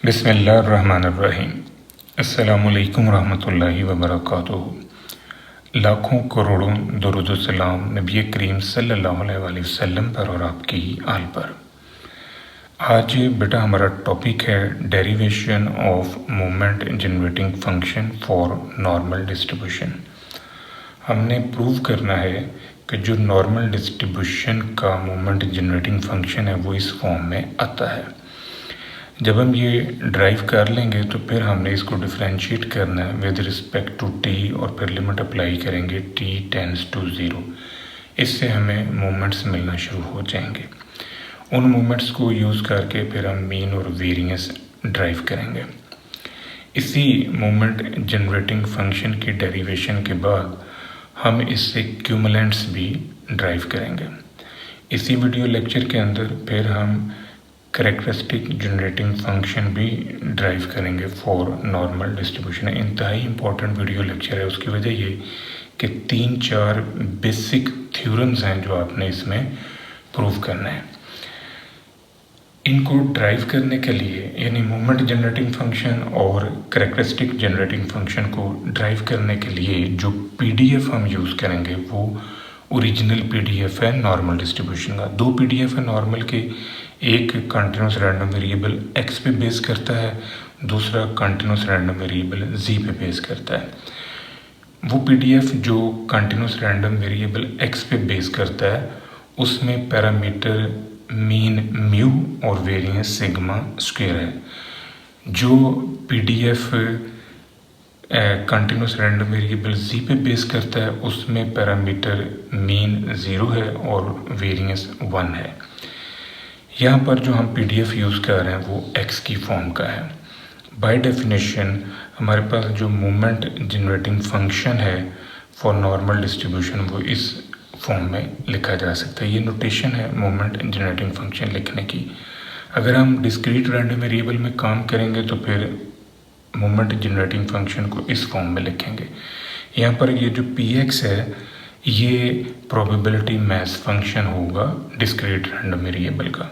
बिस्मिल्लाहिर्रहमानिर्रहीम। अस्सलामुअलैकुम रहमतुल्लाहि व बरकातुहू। लाखों करोड़ों दुरूद व सलाम नबी करीम सल्लल्लाहु अलैहि वसल्लम पर और आपकी आल पर। आज बेटा हमारा टॉपिक है derivation of moment generating function for normal distribution. हमने प्रूव करना है कि जो नॉर्मल डिस्ट्रीब्यूशन का मोमेंट जनरेटिंग फंक्शन है वो इस फॉर्म में आता है। जब हम ये ड्राइव कर लेंगे तो फिर हमने इसको डिफ्रेंशिएट करना है विद रिस्पेक्ट टू टी और फिर लिमिट अप्लाई करेंगे t टेंड्स टू 0। इससे हमें मोमेंट्स मिलना शुरू हो जाएंगे। उन मोमेंट्स को यूज़ करके फिर हम मीन और वेरिएंस ड्राइव करेंगे। इसी मोमेंट जनरेटिंग फंक्शन की डेरिवेशन के बाद हम इससे क्यूमुलेंट्स भी ड्राइव करेंगे। इसी वीडियो लेक्चर के अंदर फिर हम कैरेक्टरिस्टिक जनरेटिंग फंक्शन भी ड्राइव करेंगे फॉर नॉर्मल डिस्ट्रीब्यूशन। इंतहाई इंपॉर्टेंट वीडियो लेक्चर है। उसकी वजह ये कि 3-4 बेसिक थ्योरम्स हैं जो आपने इसमें प्रूव करना है। इनको ड्राइव करने के लिए यानी मोमेंट जनरेटिंग फंक्शन और कैरेक्टरिस्टिक जनरेटिंग फंक्शन को ड्राइव करने के लिए जो पीडीएफ हम यूज़ करेंगे वो ओरिजिनल पीडीएफ है नॉर्मल डिस्ट्रीब्यूशन का। 2 पीडीएफ है नॉर्मल के, एक कंटिन्यूस रैंडम वेरिएबल x पे बेस करता है, दूसरा कंटिन्यूस रैंडम वेरिएबल z पे बेस करता है। वो पीडीएफ जो कंटिन्यूस रैंडम वेरिएबल x पे बेस करता है उसमें पैरामीटर मीन म्यू और वेरिएंस सिग्मा स्क्वायर है। जो PDF continuous random variable z पे बेस करता है उसमें पैरामीटर मीन 0 है और वेरिएंस 1 है। यहाँ पर जो हम पीडीएफ यूज़ कर रहे हैं वो x की फॉर्म का है। बाय डेफिनेशन हमारे पास जो मोमेंट जनरेटिंग फंक्शन है फॉर नॉर्मल डिस्ट्रीब्यूशन वो इस फॉर्म में लिखा जा सकता है। ये नोटेशन है मोमेंट जनरेटिंग फंक्शन लिखने की। अगर हम डिस्क्रीट रैंडम वेरिएबल में काम करेंगे तो फिर मोमेंट जनरेटिंग फंक्शन को इस फॉर्म में लिखेंगे। यहाँ पर ये जो px है ये प्रोबेबिलिटी मैस फंक्शन होगा डिस्क्रीट रैंडम वेरिएबल का।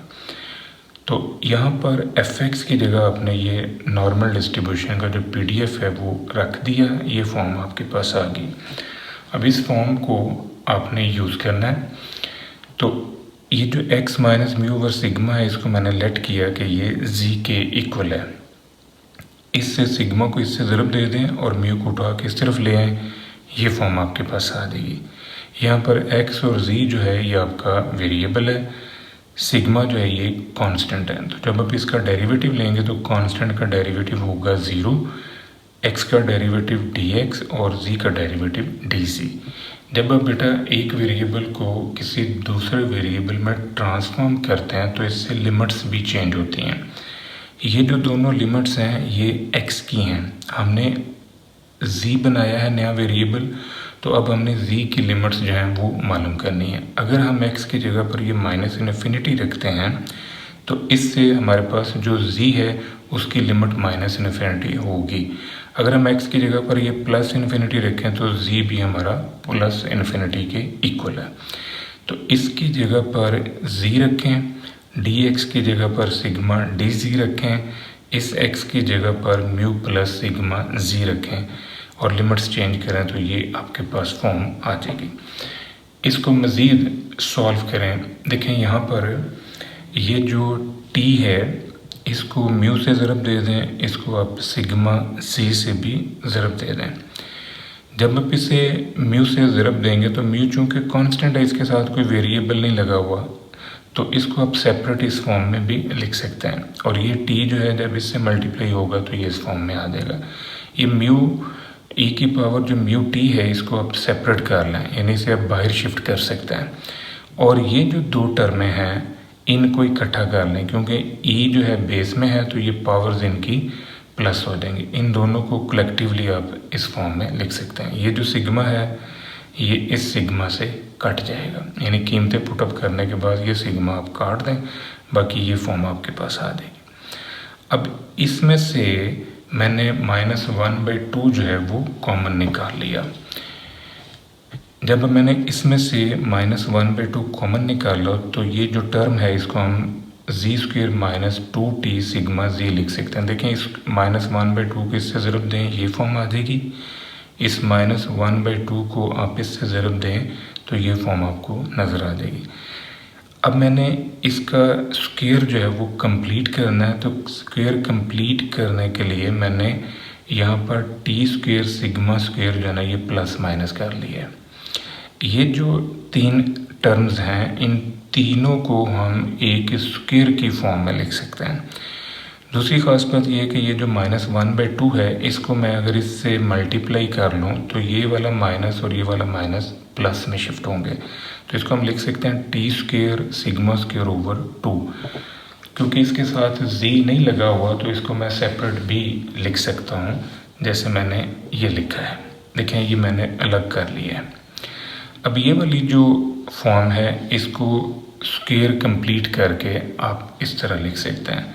तो यहाँ पर fx की जगह आपने ये नॉर्मल डिस्ट्रीब्यूशन का जो पीडीएफ है वो रख दिया। ये फॉर्म आपके पास आ गई। अब इस फॉर्म को आपने यूज़ करना है। तो ये जो x minus mu over sigma है इसको मैंने लेट किया कि ये z के इक्वल है। इससे सिग्मा को इससे ज़रब दे दें और म्यू को उठा के इस तरफ ले आएँ, ये फॉर्म आपके पास आ जाएगी। यहाँ पर x और z जो है ये आपका वेरिएबल है, सिग्मा जो है ये कांस्टेंट है। तो जब आप इसका डेरिवेटिव लेंगे तो कांस्टेंट का डेरिवेटिव होगा 0, x का डेरिवेटिव dx और z का डेरिवेटिव dz। जब आप बेटा एक वेरिएबल को किसी दूसरे वेरिएबल में ट्रांसफॉर्म करते हैं तो इससे लिमिट्स भी चेंज होती हैं। ये जो दोनों लिमिट्स हैं ये x की हैं। हमने z बनाया है नया वेरिएबल, तो अब हमने z की लिमिट्स जो हैं वो मालूम करनी है। अगर हम x की जगह पर ये माइनस इन्फिनिटी रखते हैं तो इससे हमारे पास जो z है उसकी लिमिट माइनस इन्फिनिटी होगी। अगर हम x की जगह पर ये प्लस इन्फिनिटी रखें तो z भी हमारा प्लस इन्फिनिटी के इक्वल है। तो इसकी जगह पर z रखें, dx की जगह पर सिग्मा dz रखें, इस x की जगह पर म्यू प्लस सिग्मा z रखें और लिमिट्स चेंज करें तो ये आपके पास फॉर्म आ जाएगी। इसको मज़ीद सॉल्व करें। देखें यहाँ पर ये जो t है इसको म्यू से ज़रब दे दें, इसको आप सिग्मा c से भी ज़रब दे दें। जब आप इसे म्यू से ज़रब देंगे तो म्यू चूँकि कांस्टेंट है, इसके साथ कोई वेरिएबल नहीं लगा हुआ, तो इसको आप सेपरेट इस फॉर्म में भी लिख सकते हैं। और ये t जो है जब इससे मल्टीप्लाई होगा तो ये इस फॉर्म में आ जाएगा। ये म्यू e की पावर जो म्यू t है इसको आप सेपरेट कर लें, यानी इसे आप बाहर शिफ्ट कर सकते हैं। और ये जो 2 टर्में हैं इनको इकट्ठा कर लें, क्योंकि e जो है बेस में है तो ये पावर्स इनकी प्लस हो जाएंगी। इन दोनों को कलेक्टिवली आप इस फॉर्म में लिख सकते हैं। ये जो सिग्मा है ये इस सिग्मा से कट जाएगा, यानी कीमतें पुटअप करने के बाद ये सिग्मा आप काट दें, बाकी ये फॉर्म आपके पास आ जाएगी। अब इसमें से मैंने -1/2 जो है वो कॉमन निकाल लिया। जब मैंने इसमें से -1/2 कॉमन निकाला तो ये जो टर्म है इसको हम जी स्क्वेयर माइनस 2t सिग्मा जी लिख सकते हैं। देखें इस -1/2 को इससे ज़रूर दें, ये फॉर्म आ जाएगी। इस -1/2 को आप इससे ज़रूर दें तो ये फॉर्म आपको नज़र आ जाएगी। अब मैंने इसका स्क्वायर जो है वो कंप्लीट करना है, तो स्क्वायर कंप्लीट करने के लिए मैंने यहाँ पर टी स्क्वायर सिग्मा स्क्वायर जो है ना ये प्लस माइनस कर लिया है। ये जो तीन टर्म्स हैं इन तीनों को हम एक स्क्वायर की फॉर्म में लिख सकते हैं। दूसरी खास बात ये है कि ये जो -1/2 है इसको मैं अगर इससे मल्टीप्लाई कर लूँ तो ये वाला माइनस और ये वाला माइनस प्लस में शिफ्ट होंगे, तो इसको हम लिख सकते हैं T square sigma square over 2। क्योंकि इसके साथ जी नहीं लगा हुआ तो इसको मैं सेपरेट भी लिख सकता हूँ, जैसे मैंने ये लिखा है। देखें ये मैंने अलग कर लिया है। अब ये वाली जो फॉर्म है इसको स्क्वायर कंप्लीट करके आप इस तरह लिख सकते हैं।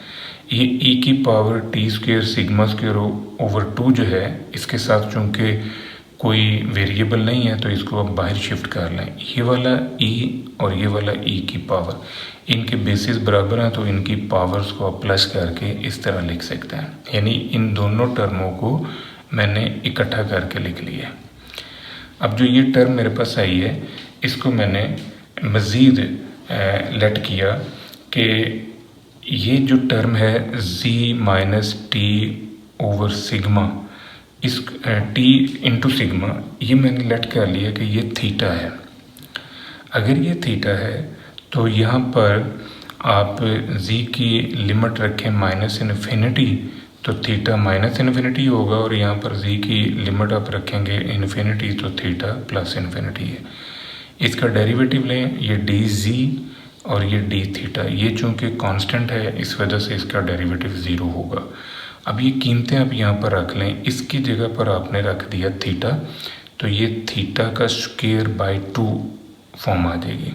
ये e की power T square sigma square over 2 जो है इसके साथ चूँकि कोई वेरिएबल नहीं है तो इसको आप बाहर शिफ्ट कर लें। ये वाला e और ये वाला e की पावर इनके बेसिस बराबर हैं तो इनकी पावर्स को आप प्लस करके इस तरह लिख सकते हैं। यानी इन दोनों टर्मों को मैंने इकट्ठा करके लिख लिया। अब जो ये टर्म मेरे पास आई है इसको मैंने मज़ीद लेट किया कि ये जो टर्म है z minus T over sigma, इस t इंटू सिग्मा, ये मैंने लेट कर लिया कि ये थीटा है। अगर ये थीटा है तो यहाँ पर आप z की लिमिट रखें -इन्फिनिटी तो थीटा -इन्फिनिटी होगा, और यहाँ पर z की लिमिट आप रखेंगे इन्फिनिटी तो थीटा प्लस इन्फिनिटी है। इसका डेरिवेटिव लें, ये डी जी और ये डी थीटा, ये चूँकि कांस्टेंट है इस वजह से इसका डेरिवेटिव 0 होगा। अब ये कीमतें आप यहाँ पर रख लें, इसकी जगह पर आपने रख दिया थीटा तो ये थीटा का स्क्वायर बाय 2 फॉर्म आ जाएगी,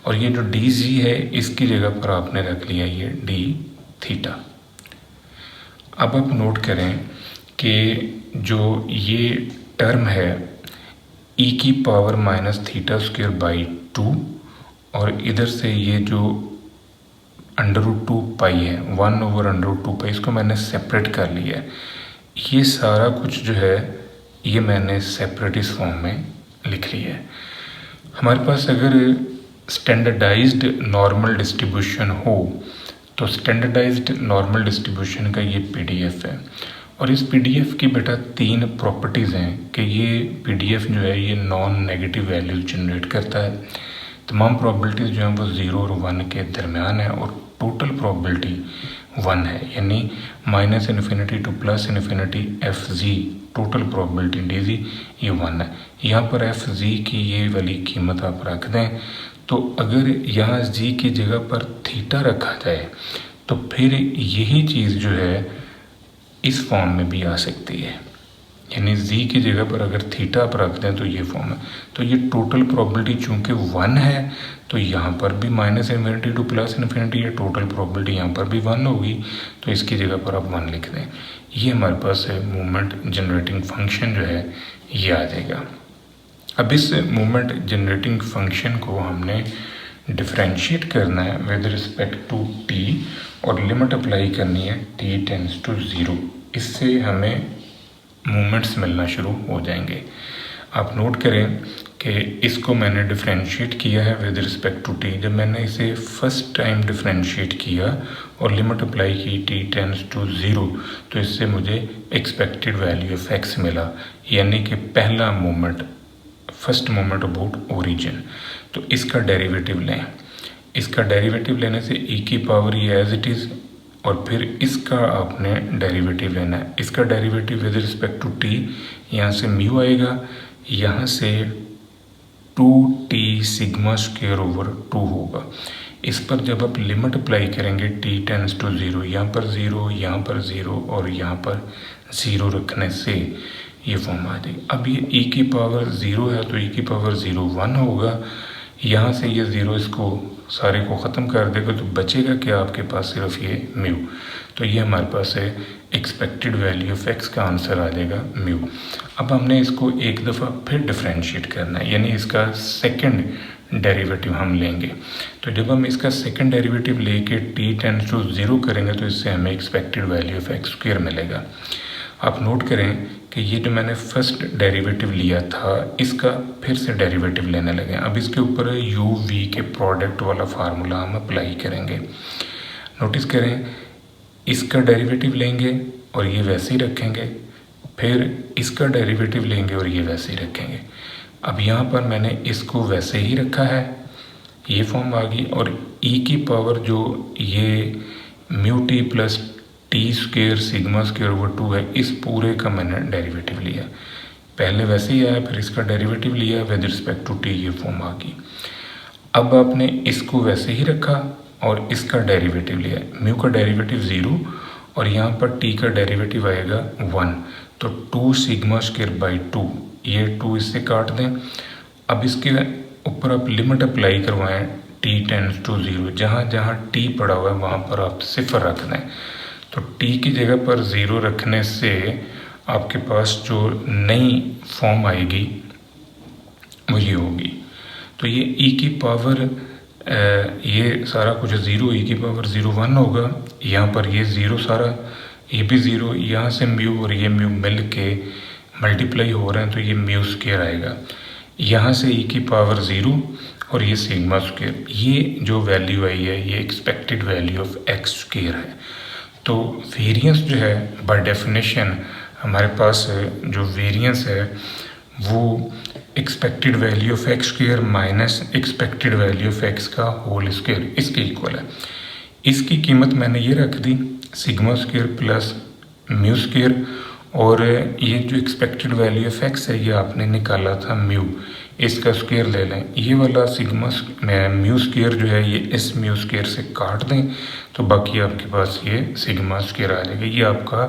और ये जो डी जी है इसकी जगह पर आपने रख लिया ये डी थीटा। अब आप नोट करें कि जो ये टर्म है e की power minus theta square by 2 और इधर से ये जो √2 पाई है 1/√2 पाई, इसको मैंने सेपरेट कर लिया है। ये सारा कुछ जो है ये मैंने सेपरेट इस फॉर्म में लिख लिया है। हमारे पास अगर स्टैंडर्डाइज्ड नॉर्मल डिस्ट्रीब्यूशन हो तो स्टैंडर्डाइज्ड नॉर्मल डिस्ट्रीब्यूशन का ये PDF है, और इस PDF की बेटा 3 प्रॉपर्टीज़ हैं कि ये PDF जो है ये नॉन नेगेटिव वैल्यूज जनरेट करता है। तमाम प्रॉबिलिटीज़ जो हैं वो 0 और 1 के दरमियान है, और टोटल प्रॉबिलिटी 1 है, यानी -infinity to +infinity FG total probability DG ये 1 है। यहाँ पर FG की ये वाली कीमत आप रख दें, तो अगर यहाँ G की जगह पर थीटा रखा जाए तो फिर यही चीज़ जो है इस फॉर्म में भी आ सकती है, यानी z की जगह पर अगर थीटा आप रख दें तो ये फॉर्म है। तो ये टोटल प्रॉबिलिटी चूँकि 1 है तो यहाँ पर भी -इन्फिनिटी टू +इन्फिनिटी है, टोटल प्रॉबिलिटी यहाँ पर भी 1 होगी, तो इसकी जगह पर आप 1 लिख दें। ये हमारे पास है मोमेंट जनरेटिंग फंक्शन जो है ये आ जाएगा। अब इस मोमेंट जनरेटिंग फंक्शन को हमने डिफ्रेंशिएट करना है विद रिस्पेक्ट टू t, और लिमिट अप्लाई करनी है t टेंड्स टू 0। इससे हमें मूवमेंट्स मिलना शुरू हो जाएंगे। आप नोट करें कि इसको मैंने डिफ्रेंशिएट किया है विद रिस्पेक्ट टू t। जब मैंने इसे फर्स्ट टाइम डिफ्रेंशिएट किया और लिमिट अप्लाई की t टेंड्स टू 0 तो इससे मुझे एक्सपेक्टेड वैल्यू ऑफ x मिला, यानी कि पहला moment, first moment about origin. तो इसका डेरिवेटिव लें, इसका डेरिवेटिव लेने से e की पावर ये एज इट इज़, और फिर इसका आपने डेरिवेटिव लेना है। इसका derivative with respect to t, यहाँ से म्यू आएगा, यहाँ से 2t सिग्मा स्क्वायर ओवर 2 होगा। इस पर जब आप लिमिट अप्लाई करेंगे t टेंड्स टू 0, यहाँ पर 0, यहाँ पर 0 और यहाँ पर 0 रखने से ये फॉर्म आ जाएगी। अब ये e की पावर 0 है तो e की पावर 0 1 होगा, यहाँ से ये 0 इसको सारे को ख़त्म कर देगा तो बचेगा क्या आपके पास सिर्फ ये म्यू। तो ये हमारे पास है एक्सपेक्टेड वैल्यू ऑफ x का आंसर आ जाएगा म्यू। अब हमने इसको एक दफ़ा फिर डिफ्रेंशिएट करना है, यानी इसका सेकंड डेरिवेटिव हम लेंगे। तो जब हम इसका सेकंड डेरिवेटिव लेके t टेंड्स टू 0 करेंगे तो इससे हमें expected value of x square मिलेगा। आप नोट करें कि ये जो मैंने फर्स्ट डेरिवेटिव लिया था इसका फिर से डेरिवेटिव लेने लगे। अब इसके ऊपर u v के प्रोडक्ट वाला फार्मूला हम अप्लाई करेंगे। नोटिस करें, इसका डेरिवेटिव लेंगे और ये वैसे ही रखेंगे, फिर इसका डेरिवेटिव लेंगे और ये वैसे ही रखेंगे। अब यहाँ पर मैंने इसको वैसे ही रखा है, ये फॉर्म आ गई, और e की पावर जो ये mu T plus T square sigma square over 2 है, इस पूरे का मैंने डेरिवेटिव लिया। पहले वैसे ही आया, फिर इसका डेरिवेटिव लिया विद रिस्पेक्ट टू टी, ये फॉर्म आ गई। अब आपने इसको वैसे ही रखा और इसका डेरिवेटिव लिया। म्यू का डेरिवेटिव 0 और यहाँ पर टी का डेरिवेटिव आएगा 1, तो 2 सिग्मा स्क्वायर बाई 2, ये 2 इससे काट दें। अब इसके ऊपर आप लिमिट अप्लाई करवाएं t टेंड्स टू 0, जहाँ जहाँ t पड़ा हुआ है वहाँ पर आप 0 रख दें। तो t की जगह पर 0 रखने से आपके पास जो नई फॉर्म आएगी वो ये होगी। तो ये e की पावर ये सारा कुछ 0, e की पावर 0 1 होगा। यहाँ पर ये 0 सारा, ये भी 0, यहाँ से म्यू और ये म्यू मिल के मल्टीप्लाई हो रहे हैं तो ये म्यू स्क्वायर आएगा। यहाँ से e की पावर 0 और ये सिग्मा स्क्वायर, ये जो वैल्यू आई है ये expected value of x square है। तो वेरिएंस जो है बाय डेफिनेशन हमारे पास जो वेरिएंस है वो expected value of x square minus expected value of x का होल स्क्वायर, इसके इक्वल है। इसकी कीमत मैंने ये रख दी sigma square plus mu square, और ये जो एक्सपेक्टेड वैल्यू ऑफ एक्स है ये आपने निकाला था म्यू, इसका स्क्वायर ले लें। ये वाला सिग्मा म्यू स्क्वायर जो है ये इस म्यू स्क्वायर से काट दें तो बाकी आपके पास ये सिग्मा स्क्वायर आ जाएगा। ये आपका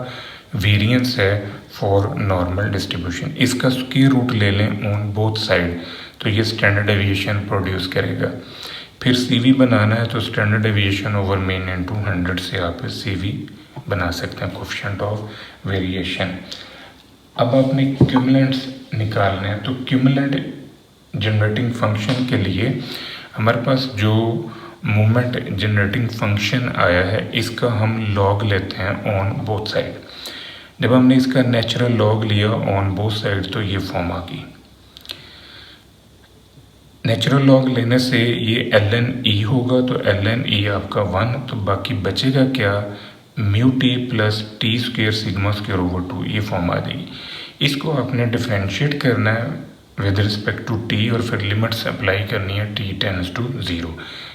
वेरिएंस है फॉर नॉर्मल डिस्ट्रीब्यूशन। इसका स्क्वायर रूट ले लें ऑन बोथ साइड तो ये स्टैंडर्ड डेविएशन प्रोड्यूस करेगा। फिर CV बनाना है तो standard deviation over mean into 100 से आप CV बना सकते हैं, कोएफिशिएंट ऑफ वेरिएशन। अब आपने क्यूमुलेंट्स निकालने हैं, तो क्यूमुलेंट जनरेटिंग फंक्शन के लिए हमारे पास जो मोमेंट जनरेटिंग फंक्शन आया है इसका हम लॉग लेते हैं ऑन बोथ साइड। जब हमने इसका नेचुरल लॉग लिया ऑन बोथ साइड तो ये फॉर्म आ गई। नेचुरल लॉग लेने से ये ln e होगा, तो ln e आपका 1, तो बाकी बचेगा क्या, mu T plus T square sigma square over 2, ये फॉर्म आ जाएगी। इसको आपने डिफ्रेंशिएट करना है विद रिस्पेक्ट टू टी और फिर लिमिट्स अप्लाई करनी है t टेंड्स टू 0।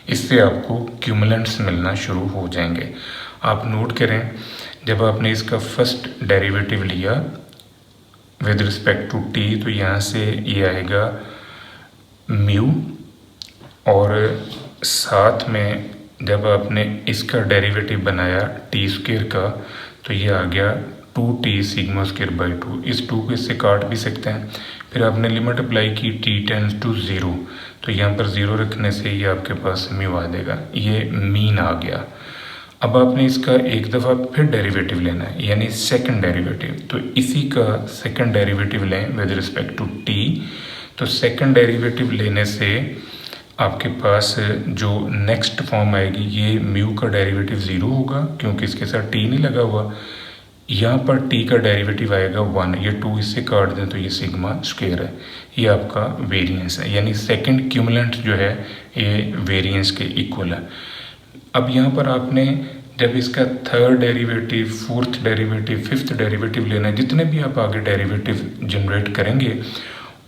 इससे आपको क्यूमुलेंट्स मिलना शुरू हो जाएंगे। आप नोट करें, जब आपने इसका फर्स्ट डेरिवेटिव लिया विद रिस्पेक्ट टू टी तो यहाँ से ये आएगा म्यू, और साथ में जब आपने इसका डेरिवेटिव बनाया टी स्क्वायर का तो ये आ गया 2t सिग्मा स्क्वायर बाई 2। इस 2 को इससे काट भी सकते हैं। फिर आपने लिमिट अप्लाई की t टेंड्स टू 0, तो यहाँ पर 0 रखने से ये आपके पास म्यू आ जाएगा, ये मीन आ गया। अब आपने इसका एक दफ़ा फिर डेरिवेटिव लेना है, यानी सेकंड डेरिवेटिव, तो इसी का सेकंड डेरिवेटिव लें विद रिस्पेक्ट टू t। तो सेकंड डेरिवेटिव लेने से आपके पास जो नेक्स्ट फॉर्म आएगी ये म्यू का डेरिवेटिव 0 होगा क्योंकि इसके साथ t नहीं लगा हुआ। यहाँ पर t का डेरिवेटिव आएगा 1, ये 2 इससे काट दें तो ये सिग्मा स्क्वायर है। ये आपका वेरिएंस है, यानी सेकंड क्यूमुलेंट जो है ये वेरिएंस के इक्वल है। अब यहाँ पर आपने जब इसका third derivative, fourth derivative, fifth derivative लेना है, जितने भी आप आगे डेरिवेटिव जनरेट करेंगे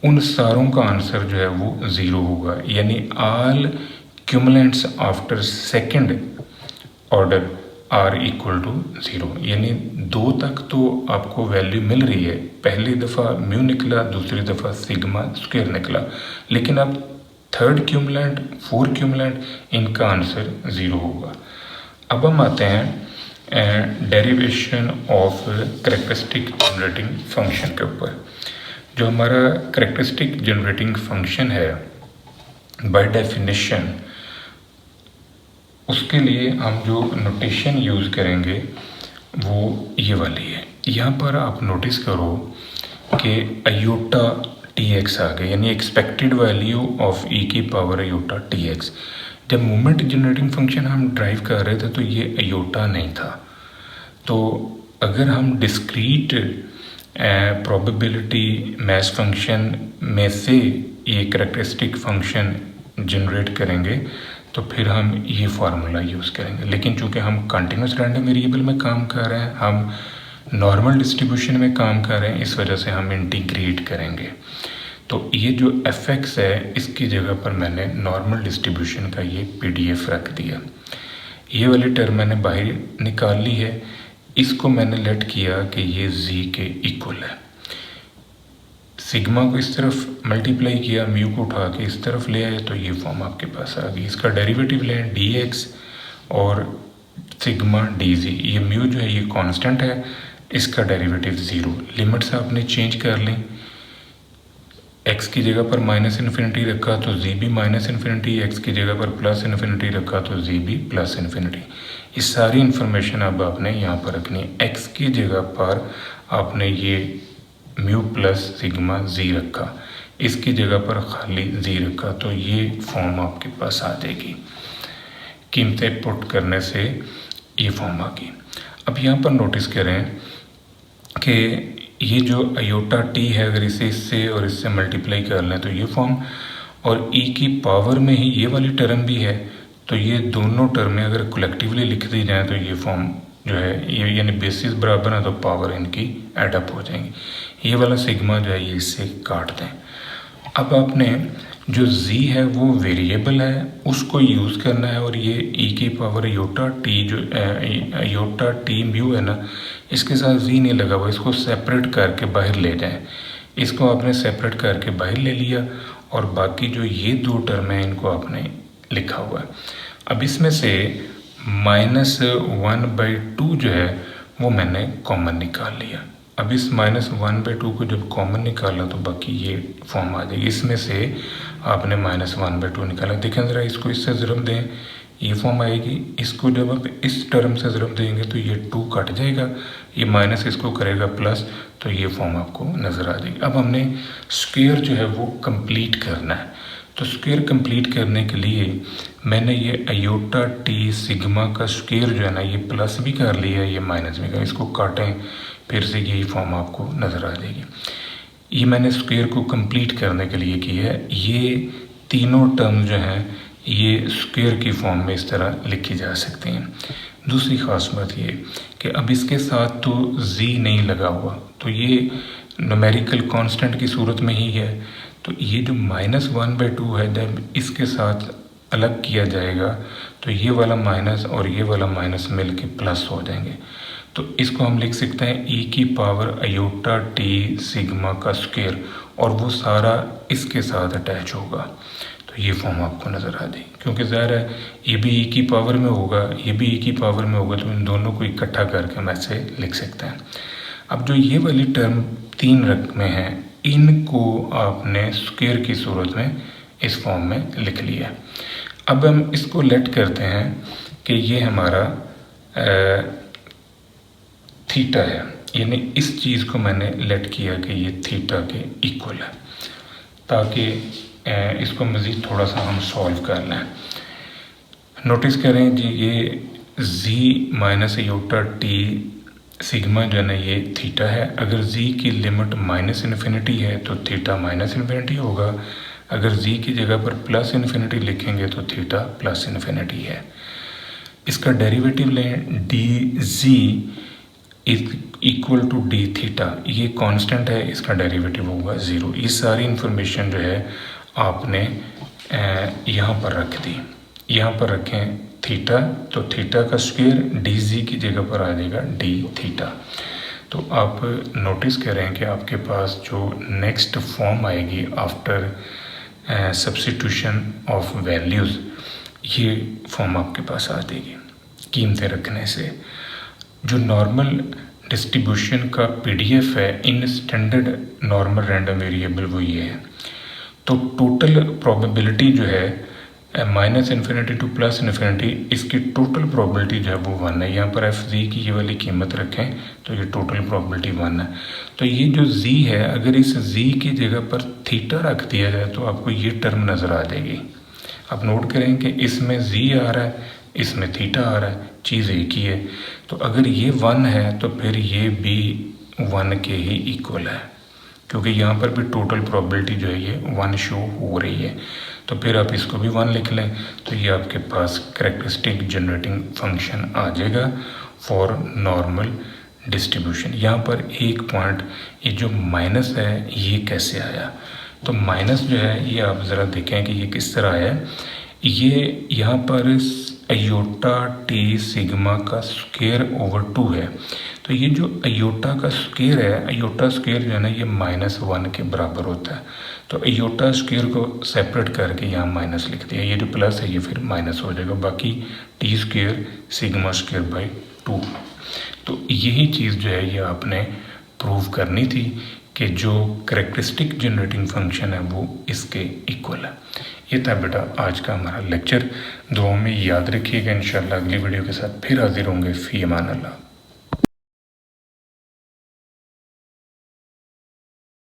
उन सारों का आंसर जो है वो 0 होगा, यानी all cumulants after second order are equal to 0। यानी 2 तक तो आपको वैल्यू मिल रही है, पहली दफ़ा म्यू निकला, दूसरी दफ़ा सिग्मा स्क्वायर निकला, लेकिन अब थर्ड क्यूमुलेंट, फोर्थ क्यूमुलेंट, इनका आंसर 0 होगा। अब हम आते हैं derivation of characteristic generating function के ऊपर। जो हमारा कैरेक्टरिस्टिक जनरेटिंग फंक्शन है बाय डेफिनेशन, उसके लिए हम जो नोटेशन यूज़ करेंगे वो ये वाली है। यहाँ पर आप नोटिस करो कि अयोटा टी एक्स आ गया, यानी एक्सपेक्टेड वैल्यू ऑफ ई की पावर अयोटा टी एक्स। जब मोमेंट जनरेटिंग फंक्शन हम ड्राइव कर रहे थे तो ये अयोटा नहीं था। तो अगर हम डिस्क्रीट प्रोबेबिलिटी मैस फंक्शन में से ये करैक्टरिस्टिक फंक्शन जनरेट करेंगे तो फिर हम ये फार्मूला यूज़ करेंगे। लेकिन चूँकि हम कंटिन्यूस रैंडम वेरिएबल में काम कर रहे हैं, हम नॉर्मल डिस्ट्रीब्यूशन में काम कर रहे हैं, इस वजह से हम इंटीग्रेट करेंगे। तो ये जो एफ एक्स है इसकी जगह पर मैंने नॉर्मल डिस्ट्रीब्यूशन का ये PDF रख दिया। ये वाली टर्म मैंने बाहर निकाल ली है, इसको मैंने लेट किया कि ये z के इक्वल है। सिग्मा को इस तरफ मल्टीप्लाई किया, म्यू को उठा के इस तरफ ले आए तो ये फॉर्म आपके पास आ गई। इसका डेरिवेटिव लें dx और सिग्मा dz। ये म्यू जो है ये कांस्टेंट है, इसका डेरिवेटिव 0। लिमिट्स आपने चेंज कर लें, x की जगह पर -∞ रखा तो z भी -∞, x की जगह पर +∞ रखा तो z भी +∞। ये सारी इन्फॉर्मेशन अब आपने यहाँ पर रखनी है। x की जगह पर आपने ये म्यू प्लस सिग्मा z रखा, इसकी जगह पर खाली z रखा, तो ये फॉर्म आपके पास आ जाएगी। कीमतें पुट करने से ये फॉर्म आ गई। अब यहाँ पर नोटिस करें कि ये जो अयोटा टी है, अगर इसे इससे और इससे मल्टीप्लाई कर लें तो ये फॉर्म, और ई की पावर में ही ये वाली टर्म भी है, तो ये दोनों टर्में अगर कलेक्टिवली लिख दी जाएँ तो ये फॉर्म जो है ये, यानी बेसिस बराबर है तो पावर इनकी एडअप हो जाएंगी। ये वाला सिग्मा जो है ये इससे काट दें। अब आपने जो z है वो वेरिएबल है, उसको यूज़ करना है, और ये e की पावर अयोटा टी जो अयोटा टी म्यू है ना, इसके साथ z नहीं लगा हुआ, इसको सेपरेट करके बाहर ले जाएं। इसको आपने सेपरेट करके बाहर ले लिया, और बाकी जो ये दो टर्म है इनको आपने लिखा हुआ है। अब इसमें से -1/2 जो है वो मैंने कॉमन निकाल लिया। अब इस -1/2 को जब कॉमन निकाला तो बाकी ये फॉर्म आ जाएगी। इसमें से आपने -1/2 निकाला, देखें ज़रा, इसको इससे ज़रब दें, ये फॉर्म आएगी। इसको जब आप इस टर्म से ज़रब देंगे तो ये 2 कट जाएगा, ये माइनस इसको करेगा प्लस, तो ये फॉर्म आपको नज़र आ जाएगी। अब हमने स्क्वायर जो है वो कंप्लीट करना है, तो स्क्वायर कंप्लीट करने के लिए मैंने ये अयोटा टी सिग्मा का स्क्वायर जो है ना, ये प्लस भी कर लिया, ये माइनस भी कर, इसको काटें फिर से यही फॉर्म आपको नज़र आ जाएगी। ये मैंने स्क्वायर को कंप्लीट करने के लिए की है। ये तीनों टर्म जो हैं ये स्क्वायर की फॉर्म में इस तरह लिखी जा सकती हैं। दूसरी ख़ास बात ये कि अब इसके साथ तो z नहीं लगा हुआ, तो ये न्यूमेरिकल कांस्टेंट की सूरत में ही है, तो ये जो -1/2 है जब इसके साथ अलग किया जाएगा तो ये वाला माइनस और ये वाला माइनस मिल के प्लस हो जाएंगे। तो इसको हम लिख सकते हैं e की पावर अयोटा टी सिग्मा का स्क्वायर, और वो सारा इसके साथ अटैच होगा, तो ये फॉर्म आपको नज़र आ जाएगी। क्योंकि ज़ाहिर है ये भी e की पावर में होगा, ये भी e की पावर में होगा, तो इन दोनों को इकट्ठा करके हम ऐसे लिख सकते हैं। अब जो ये वाली टर्म 3 रकमें हैं, इनको आपने स्क्वायर की सूरत में इस फॉर्म में लिख लिया। अब हम इसको लेट करते हैं कि ये हमारा थीटा है, यानी इस चीज़ को मैंने लेट किया कि ये थीटा के इक्वल है, ताकि इसको मज़ीद थोड़ा सा हम सॉल्व कर लें। नोटिस करें जी, ये z minus iota T sigma जो है ना ये थीटा है। अगर z की लिमिट -∞ है तो थीटा -∞ होगा, अगर z की जगह पर +∞ लिखेंगे तो थीटा +∞ है। इसका डेरिवेटिव लें, dz equal to D theta, ये कांस्टेंट है, इसका डेरिवेटिव होगा 0। ये सारी इन्फॉर्मेशन जो है आपने यहाँ पर रख दी। यहाँ पर रखें थीटा, तो थीटा का स्क्वायर dz की जगह पर आ जाएगा d थीटा। तो आप नोटिस करें कि आपके पास जो नेक्स्ट फॉर्म आएगी आफ्टर सब्स्टिट्यूशन ऑफ वैल्यूज़, ये फॉर्म आपके पास आ जाएगी कीमतें रखने से। जो नॉर्मल डिस्ट्रीब्यूशन का PDF है in standard normal random variable वो ये है। तो टोटल प्रोबेबिलिटी जो है minus infinity two plus infinity, इसकी टोटल प्रोबेबिलिटी जो है वो 1 है। यहाँ पर एफ जी की ये वाली कीमत रखें तो ये टोटल प्रोबेबिलिटी 1 है। तो ये जो जी है, अगर इस जी की जगह पर थीटा रख दिया जाए तो आपको ये टर्म नज़र आ जाएगी। आप नोट करें कि इसमें जी आ रहा है, इसमें थीटा आ रहा है, चीज़ एक ही है। तो अगर ये 1 है तो फिर ये भी 1 के ही इक्वल है, क्योंकि यहाँ पर भी टोटल प्रोबेबिलिटी जो है ये 1 शो हो रही है। तो फिर आप इसको भी 1 लिख लें तो ये आपके पास कैरेक्टरिस्टिक जनरेटिंग फंक्शन आ जाएगा फॉर नॉर्मल डिस्ट्रीब्यूशन। यहाँ पर एक पॉइंट, ये जो माइनस है ये कैसे आया? तो माइनस जो है ये आप ज़रा देखें कि ये किस तरह आया है। ये यहाँ पर अयोटा टी सिग्मा का स्क्वायर ओवर 2 है। तो ये जो अयोटा का स्क्वायर है, अयोटा स्क्वायर जो है ना ये -1 के बराबर होता है। तो अयोटा स्क्वायर को सेपरेट करके यहाँ माइनस लिख दिया। ये जो प्लस है ये फिर माइनस हो जाएगा, बाकी T square sigma square by 2। तो यही चीज़ जो है ये आपने प्रूव करनी थी कि जो कैरेक्टरिस्टिक जनरेटिंग फंक्शन है वो इसके इक्वल है। ये था बेटा आज का हमारा लेक्चर। दुआ में याद रखिएगा। इंशाल्लाह अगली वीडियो के साथ फिर हाजिर होंगे। फ़ी अमान अल्लाह।